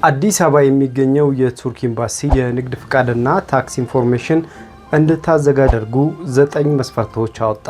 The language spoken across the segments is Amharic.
አዲስ አበባ የሚገኘው የቱርክ ኤምባሲ የንግድ ፍቃድና ታክስ ኢንፎርሜሽን እንድታዘጋጅ አድርጉ 9 መስፈርቶች አወጣ።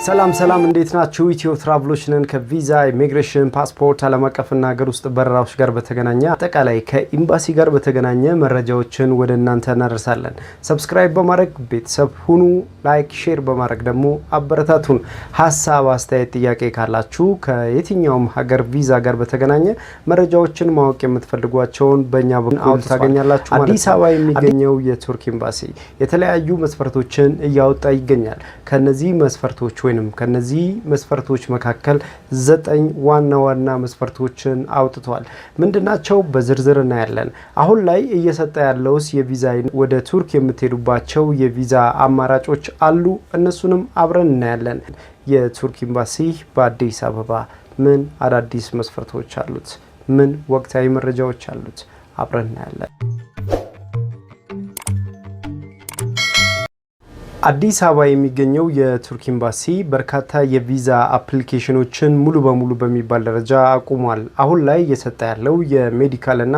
ሰላም እንዴት ናችሁ? ኢትዮ ትራቭሎች ነን። ከቪዛ ኢሚግሬሽን፣ ፓስፖርት፣ ዓለም አቀፍና ሀገር ውስጥ በረራዎች ጋር በተገናኘ አጠቃላይ ከኤምባሲ ጋር በተገናኘ መረጃዎችን ወደ እናንተ እናደርሳለን። ሰብስክራይብ በማድረግ ቤተሰብ ሁኑ። ላይክ፣ ሼር በማድረግ ደግሞ አበረታቱን። ሀሳብ፣ አስተያየት፣ ጥያቄ ካላችሁ ከየትኛውም ሀገር ቪዛ ጋር በተገናኘ መረጃዎችን ማወቅ የምትፈልጓቸውን በእኛ በኩል ታገኛላችሁ። አዲስ አበባ የሚገኘው የቱርክ ኤምባሲ የተለያዩ መስፈርቶችን እያወጣ ይገኛል። ከነዚህ መስፈርቶች ከነዚህ መስፈርቶች መካከል 9 ዋና መስፈርቶችን አውጥቷል። ምንድናቸው? በዝርዝር እናያለን። አሁን ላይ እየሰጠ ያለውስ የቪዛ ወደ ቱርክ የምትሄዱባቸው የቪዛ አማራጮች አሉ። እነሱንም አብረን እናያለን። የቱርክ ኤምባሲ በአዲስ አበባ ምን አዳዲስ መስፈርቶች አሉት? ምን ወቅታዊ መረጃዎች አሉት? አብረን እናያለን። አዲስ አበባ የሚገኘው የቱርክ ኤምባሲ በርካታ የቪዛ አፕሊኬሽኖችን ሙሉ በሙሉ በሚባል ደረጃ አቁሟል። አሁን ላይ እየሰጠ ያለው የሜዲካልና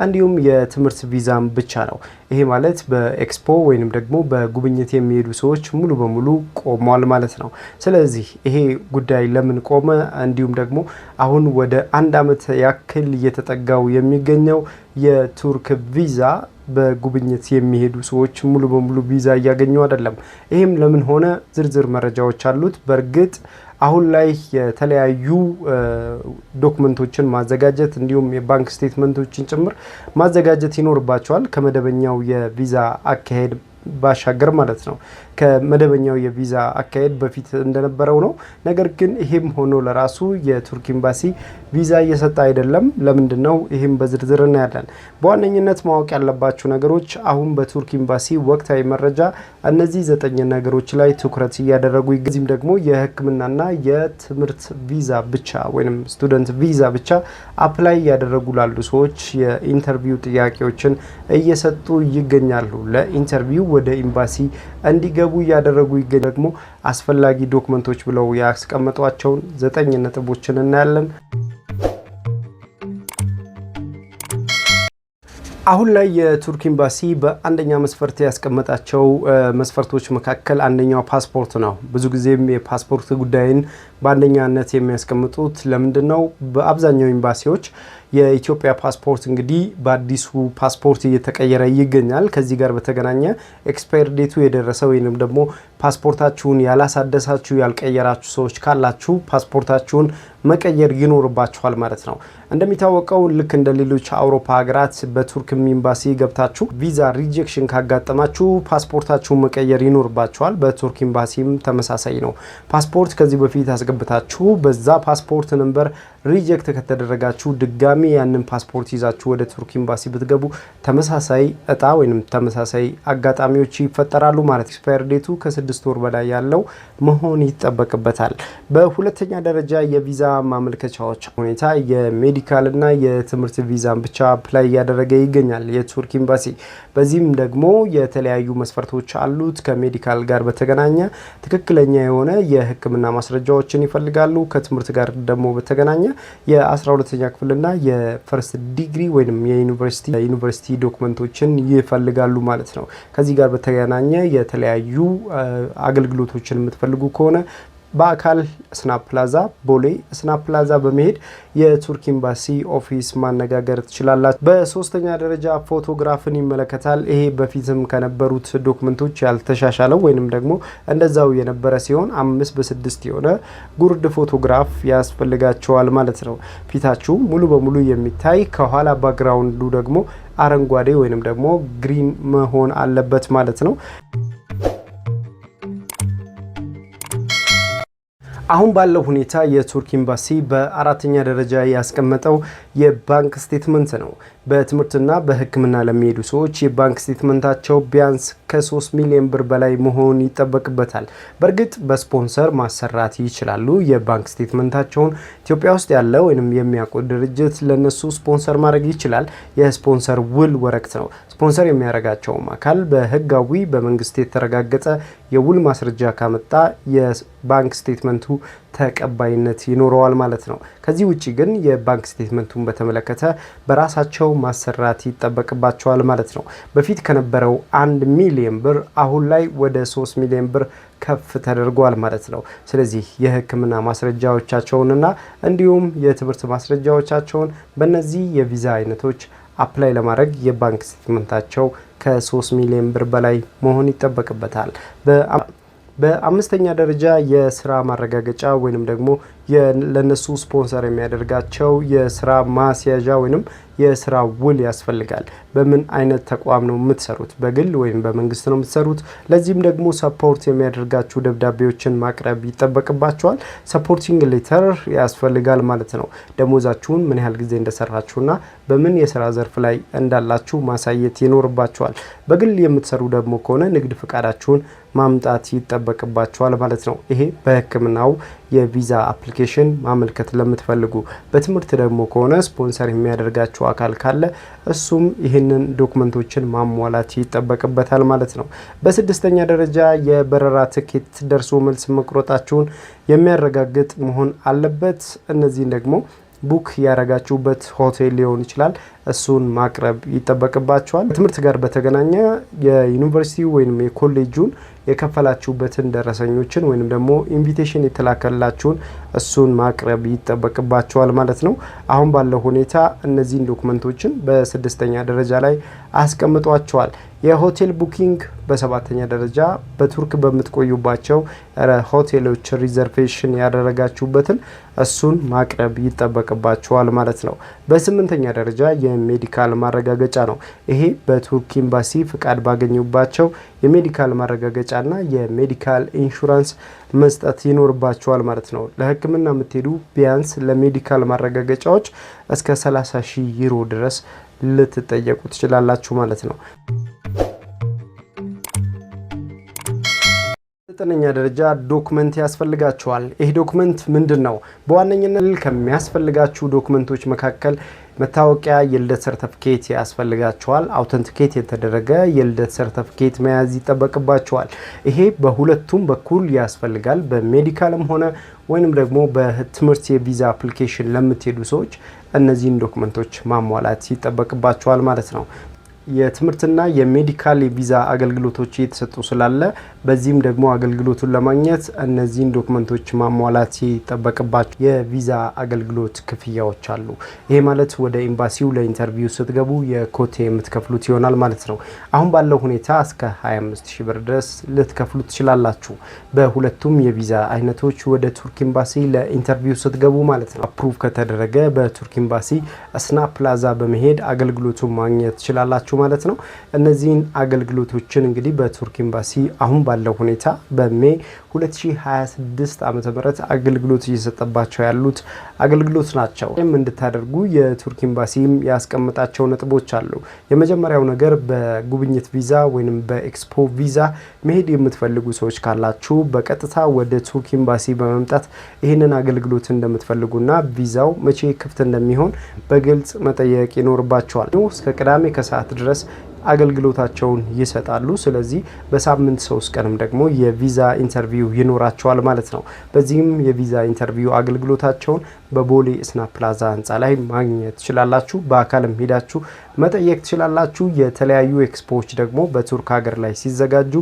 እንዲሁም የትምህርት ቪዛም ብቻ ነው። ይሄ ማለት በኤክስፖ ወይንም ደግሞ በጉብኝት የሚሄዱ ሰዎች ሙሉ በሙሉ ቆሟል ማለት ነው። ስለዚህ ይሄ ጉዳይ ለምን ቆመ? እንዲሁም ደግሞ አሁን ወደ 1 ዓመት ያክል እየተጠጋው የሚገኘው የቱርክ ቪዛ በጉብኝት የሚሄዱ ሰዎች ሙሉ በሙሉ ቪዛ እያገኙ አይደለም። ይህም ለምን ሆነ? ዝርዝር መረጃዎች አሉት። በእርግጥ አሁን ላይ የተለያዩ ዶክመንቶችን ማዘጋጀት እንዲሁም የባንክ ስቴትመንቶችን ጭምር ማዘጋጀት ይኖርባቸዋል ከመደበኛው የቪዛ አካሄድ ባሻገር ማለት ነው። ከመደበኛው የቪዛ አካሄድ በፊት እንደነበረው ነው። ነገር ግን ይሄም ሆኖ ለራሱ የቱርክ ኤምባሲ ቪዛ እየሰጠ አይደለም። ለምንድነው? ይሄም በዝርዝር እናያለን። በዋነኝነት ማወቅ ያለባችሁ ነገሮች አሁን በቱርክ ኤምባሲ ወቅታዊ መረጃ እነዚህ 9 ነገሮች ላይ ትኩረት እያደረጉ ይገዚም ደግሞ የሕክምናና የትምህርት ቪዛ ብቻ ወይም ስቱደንት ቪዛ ብቻ አፕላይ ያደረጉ ላሉ ሰዎች የኢንተርቪው ጥያቄዎችን እየሰጡ ይገኛሉ። ለኢንተርቪው ወደ ኤምባሲ እንዲገቡ እያደረጉ ይገኛሉ። ደግሞ አስፈላጊ ዶክመንቶች ብለው ያስቀመጧቸውን 9 ነጥቦችን እናያለን። አሁን ላይ የቱርክ ኤምባሲ በአንደኛ መስፈርት ያስቀመጣቸው መስፈርቶች መካከል አንደኛው ፓስፖርት ነው። ብዙ ጊዜም የፓስፖርት ጉዳይን በአንደኛነት የሚያስቀምጡት ለምንድን ነው? በአብዛኛው ኤምባሲዎች የኢትዮጵያ ፓስፖርት እንግዲህ በአዲሱ ፓስፖርት እየተቀየረ ይገኛል። ከዚህ ጋር በተገናኘ ኤክስፓየር ዴቱ የደረሰ ወይንም ደግሞ ፓስፖርታችሁን ያላሳደሳችሁ ያልቀየራችሁ ሰዎች ካላችሁ ፓስፖርታችሁን መቀየር ይኖርባችኋል ማለት ነው። እንደሚታወቀው ልክ እንደ ሌሎች አውሮፓ ሀገራት በቱርክ ኤምባሲ ገብታችሁ ቪዛ ሪጀክሽን ካጋጠማችሁ ፓስፖርታችሁን መቀየር ይኖርባችኋል። በቱርክ ኤምባሲም ተመሳሳይ ነው። ፓስፖርት ከዚህ በፊት አስገብታችሁ በዛ ፓስፖርት ነምበር ሪጀክት ከተደረጋችሁ ድጋሚ ያንን ፓስፖርት ይዛችሁ ወደ ቱርክ ኤምባሲ ብትገቡ ተመሳሳይ እጣ ወይም ተመሳሳይ አጋጣሚዎች ይፈጠራሉ ማለት ነው። ኤክስፓየር ዴቱ ከ6 ወር በላይ ያለው መሆን ይጠበቅበታል። በሁለተኛ ደረጃ የቪዛ ማመልከቻዎች ሁኔታ የሜዲካልና የትምህርት ቪዛን ብቻ አፕላይ እያደረገ ይገኛል የቱርክ ኤምባሲ። በዚህም ደግሞ የተለያዩ መስፈርቶች አሉት። ከሜዲካል ጋር በተገናኘ ትክክለኛ የሆነ የሕክምና ማስረጃዎችን ይፈልጋሉ። ከትምህርት ጋር ደግሞ በተገናኘ የ12ኛ ክፍልና የፈርስት ዲግሪ ወይም የዩኒቨርሲቲ ዶክመንቶችን ይፈልጋሉ ማለት ነው። ከዚህ ጋር በተገናኘ የተለያዩ አገልግሎቶችን የምትፈልጉ ከሆነ በአካል ስናፕ ፕላዛ ቦሌ ስናፕ ፕላዛ በመሄድ የቱርክ ኤምባሲ ኦፊስ ማነጋገር ትችላላችሁ። በሶስተኛ ደረጃ ፎቶግራፍን ይመለከታል። ይሄ በፊትም ከነበሩት ዶክመንቶች ያልተሻሻለው ወይንም ደግሞ እንደዛው የነበረ ሲሆን 5:6 የሆነ ጉርድ ፎቶግራፍ ያስፈልጋቸዋል ማለት ነው። ፊታችሁ ሙሉ በሙሉ የሚታይ ከኋላ ባክግራውንዱ ደግሞ አረንጓዴ ወይንም ደግሞ ግሪን መሆን አለበት ማለት ነው። አሁን ባለው ሁኔታ የቱርክ ኤምባሲ በአራተኛ ደረጃ ያስቀመጠው የባንክ ስቴትመንት ነው። በትምህርትና በሕክምና ለሚሄዱ ሰዎች የባንክ ስቴትመንታቸው ቢያንስ ከ3 ሚሊዮን ብር በላይ መሆን ይጠበቅበታል። በእርግጥ በስፖንሰር ማሰራት ይችላሉ። የባንክ ስቴትመንታቸውን ኢትዮጵያ ውስጥ ያለ ወይም የሚያውቁት ድርጅት ለነሱ ስፖንሰር ማድረግ ይችላል። የስፖንሰር ውል ወረቀት ነው። ስፖንሰር የሚያደርጋቸውም አካል በህጋዊ በመንግስት የተረጋገጠ የውል ማስረጃ ካመጣ የባንክ ስቴትመንቱ ተቀባይነት ይኖረዋል ማለት ነው። ከዚህ ውጪ ግን የባንክ ስቴትመንቱን በተመለከተ በራሳቸው ማሰራት ይጠበቅባቸዋል ማለት ነው። በፊት ከነበረው 1 ሚሊዮን ብር አሁን ላይ ወደ 3 ሚሊዮን ብር ከፍ ተደርጓል ማለት ነው። ስለዚህ የሕክምና ማስረጃዎቻቸውንና እንዲሁም የትምህርት ማስረጃዎቻቸውን በእነዚህ የቪዛ አይነቶች አፕላይ ለማድረግ የባንክ ስቴትመንታቸው ከ3 ሚሊዮን ብር በላይ መሆን ይጠበቅበታል። በአምስተኛ ደረጃ የስራ ማረጋገጫ ወይንም ደግሞ ለነሱ ስፖንሰር የሚያደርጋቸው የስራ ማስያዣ ወይንም የስራ ውል ያስፈልጋል። በምን አይነት ተቋም ነው የምትሰሩት? በግል ወይም በመንግስት ነው የምትሰሩት? ለዚህም ደግሞ ሰፖርት የሚያደርጋችሁ ደብዳቤዎችን ማቅረብ ይጠበቅባቸዋል። ሰፖርቲንግ ሌተር ያስፈልጋል ማለት ነው። ደሞዛችሁን ምን ያህል ጊዜ እንደሰራችሁና በምን የስራ ዘርፍ ላይ እንዳላችሁ ማሳየት ይኖርባቸዋል። በግል የምትሰሩ ደግሞ ከሆነ ንግድ ፍቃዳችሁን ማምጣት ይጠበቅባቸዋል ማለት ነው። ይሄ በሕክምናው የቪዛ አፕሊኬሽን ማመልከት ለምትፈልጉ። በትምህርት ደግሞ ከሆነ ስፖንሰር የሚያደርጋችሁ አካል ካለ እሱም ይህንን ዶክመንቶችን ማሟላት ይጠበቅበታል ማለት ነው። በስድስተኛ ደረጃ የበረራ ትኬት ደርሶ መልስ መቁረጣችሁን የሚያረጋግጥ መሆን አለበት። እነዚህን ደግሞ ቡክ ያረጋችሁበት ሆቴል ሊሆን ይችላል። እሱን ማቅረብ ይጠበቅባቸዋል። ትምህርት ጋር በተገናኘ የዩኒቨርሲቲ ወይም የኮሌጁን የከፈላችሁበትን ደረሰኞችን ወይም ደግሞ ኢንቪቴሽን የተላከላችሁን እሱን ማቅረብ ይጠበቅባቸዋል ማለት ነው። አሁን ባለው ሁኔታ እነዚህን ዶክመንቶችን በስድስተኛ ደረጃ ላይ አስቀምጧቸዋል። የሆቴል ቡኪንግ በሰባተኛ ደረጃ በቱርክ በምትቆዩባቸው ሆቴሎች ሪዘርቬሽን ያደረጋችሁበትን እሱን ማቅረብ ይጠበቅባቸዋል ማለት ነው። በስምንተኛ ደረጃ የሜዲካል ማረጋገጫ ነው። ይሄ በቱርክ ኤምባሲ ፍቃድ ባገኙባቸው የሜዲካል ማረጋገጫና የሜዲካል ኢንሹራንስ መስጠት ይኖርባቸዋል ማለት ነው። ለሕክምና የምትሄዱ ቢያንስ ለሜዲካል ማረጋገጫዎች እስከ 30,000 ዩሮ ድረስ ልትጠየቁ ትችላላችሁ ማለት ነው። ዘጠነኛ ደረጃ ዶክመንት ያስፈልጋቸዋል። ይህ ዶክመንት ምንድን ነው? በዋነኝነት ከሚያስፈልጋችሁ ዶክመንቶች መካከል መታወቂያ፣ የልደት ሰርተፍኬት ያስፈልጋቸዋል። አውተንቲኬት የተደረገ የልደት ሰርተፍኬት መያዝ ይጠበቅባቸዋል። ይሄ በሁለቱም በኩል ያስፈልጋል። በሜዲካልም ሆነ ወይንም ደግሞ በትምህርት የቪዛ አፕሊኬሽን ለምትሄዱ ሰዎች እነዚህን ዶክመንቶች ማሟላት ይጠበቅባቸዋል ማለት ነው። የትምህርትና የሜዲካል የቪዛ አገልግሎቶች እየተሰጡ ስላለ በዚህም ደግሞ አገልግሎቱን ለማግኘት እነዚህን ዶክመንቶች ማሟላት ይጠበቅባቸው። የቪዛ አገልግሎት ክፍያዎች አሉ። ይሄ ማለት ወደ ኤምባሲው ለኢንተርቪው ስትገቡ የኮቴ የምትከፍሉት ይሆናል ማለት ነው። አሁን ባለው ሁኔታ እስከ 25,000 ብር ድረስ ልትከፍሉ ትችላላችሁ። በሁለቱም የቪዛ አይነቶች ወደ ቱርክ ኤምባሲ ለኢንተርቪው ስትገቡ ማለት ነው። አፕሩቭ ከተደረገ በቱርክ ኤምባሲ እስና ፕላዛ በመሄድ አገልግሎቱን ማግኘት ትችላላችሁ ማለት ነው። እነዚህን አገልግሎቶችን እንግዲህ በቱርክ ኤምባሲ አሁን ባለው ሁኔታ በሜ 2026 ዓ.ም አገልግሎት እየሰጠባቸው ያሉት አገልግሎት ናቸው። ይህም እንድታደርጉ የቱርክ ኤምባሲም ያስቀምጣቸው ነጥቦች አሉ። የመጀመሪያው ነገር በጉብኝት ቪዛ ወይም በኤክስፖ ቪዛ መሄድ የምትፈልጉ ሰዎች ካላችሁ በቀጥታ ወደ ቱርክ ኤምባሲ በመምጣት ይህንን አገልግሎት እንደምትፈልጉና ቪዛው መቼ ክፍት እንደሚሆን በግልጽ መጠየቅ ይኖርባቸዋል። እስከ ቅዳሜ ከሰዓት ድረስ አገልግሎታቸውን ይሰጣሉ። ስለዚህ በሳምንት 3 ቀንም ደግሞ የቪዛ ኢንተርቪው ይኖራቸዋል ማለት ነው። በዚህም የቪዛ ኢንተርቪው አገልግሎታቸውን በቦሌ እስና ፕላዛ ህንፃ ላይ ማግኘት ትችላላችሁ። በአካልም ሄዳችሁ መጠየቅ ትችላላችሁ። የተለያዩ ኤክስፖዎች ደግሞ በቱርክ ሀገር ላይ ሲዘጋጁ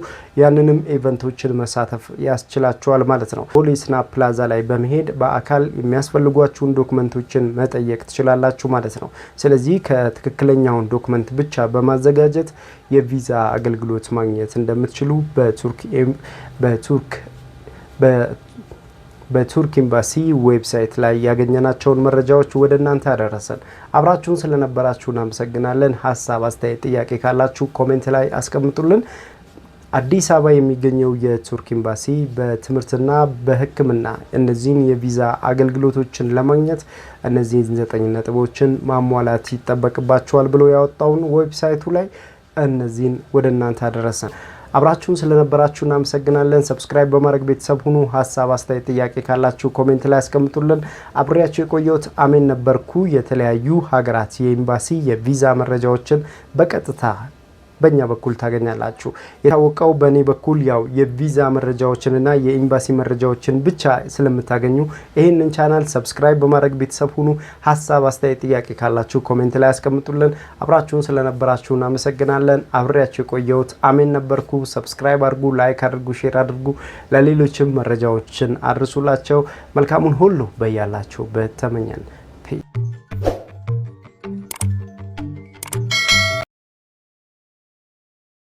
ያንንም ኢቨንቶችን መሳተፍ ያስችላችኋል ማለት ነው። ቦሌ እስና ፕላዛ ላይ በመሄድ በአካል የሚያስፈልጓችሁን ዶክመንቶችን መጠየቅ ትችላላችሁ ማለት ነው። ስለዚህ ከትክክለኛውን ዶክመንት ብቻ በማዘጋጀት የቪዛ አገልግሎት ማግኘት እንደምትችሉ በቱርክ ኤምባሲ ዌብሳይት ላይ ያገኘናቸውን መረጃዎች ወደ እናንተ አደረሰን። አብራችሁን ስለነበራችሁ እናመሰግናለን። ሀሳብ፣ አስተያየት፣ ጥያቄ ካላችሁ ኮሜንት ላይ አስቀምጡልን። አዲስ አበባ የሚገኘው የቱርክ ኤምባሲ በትምህርትና በሕክምና እነዚህን የቪዛ አገልግሎቶችን ለማግኘት እነዚህን 9 ነጥቦችን ማሟላት ይጠበቅባቸዋል ብሎ ያወጣውን ዌብሳይቱ ላይ እነዚህን ወደ እናንተ አደረሰን። አብራችሁን ስለነበራችሁ እናመሰግናለን። ሰብስክራይብ በማድረግ ቤተሰብ ሁኑ። ሀሳብ፣ አስተያየት፣ ጥያቄ ካላችሁ ኮሜንት ላይ አስቀምጡልን። አብሬያችሁ የቆየሁት አሜን ነበርኩ። የተለያዩ ሀገራት የኤምባሲ የቪዛ መረጃዎችን በቀጥታ በእኛ በኩል ታገኛላችሁ። የታወቀው በእኔ በኩል ያው የቪዛ መረጃዎችንና የኤምባሲ መረጃዎችን ብቻ ስለምታገኙ ይህንን ቻናል ሰብስክራይብ በማድረግ ቤተሰብ ሁኑ። ሀሳብ፣ አስተያየት፣ ጥያቄ ካላችሁ ኮሜንት ላይ ያስቀምጡልን። አብራችሁን ስለነበራችሁ እናመሰግናለን። አብሬያችሁ የቆየሁት አሜን ነበርኩ። ሰብስክራይብ አድርጉ፣ ላይክ አድርጉ፣ ሼር አድርጉ። ለሌሎችም መረጃዎችን አድርሱላቸው። መልካሙን ሁሉ በያላችሁበት ተመኘን።